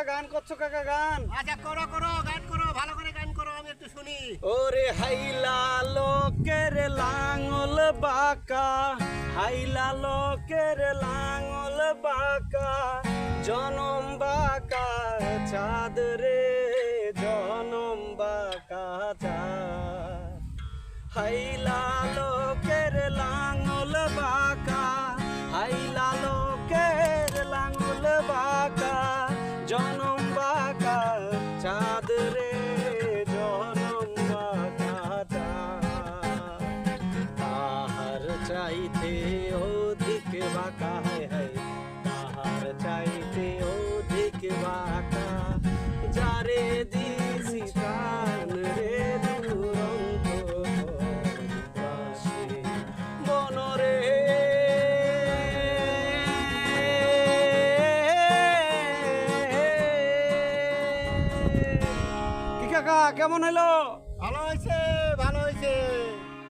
গান করছো কাকা গান? আচ্ছা করো করো, গান করো, ভালো করে গান করো, আমি একটু শুনি। ওরে হাইলা লোকের লাঙল বাঁকা, হাইলা লোকের লাঙল বাঁকা, জনম বাঁকা চাঁদ রে, জনম বাঁকা চাঁদ। হাইলা লোকের লাঙল বাঁকা, হাইলা লোকের লাঙল বাঁকা, জনম বাঁকা চাঁদ রে, জনম বাঁকা চাঁদ। তাহার চাইতে অধিক বাঁকা, হায় হায় তাহার চাইতে অধিক বাঁকা, যারে দিছি প্রাণ রে দুরন্ত বাসি বনরে। কি কাকা কেমন হলো? ভালো হয়েছে, ভালো হয়েছে।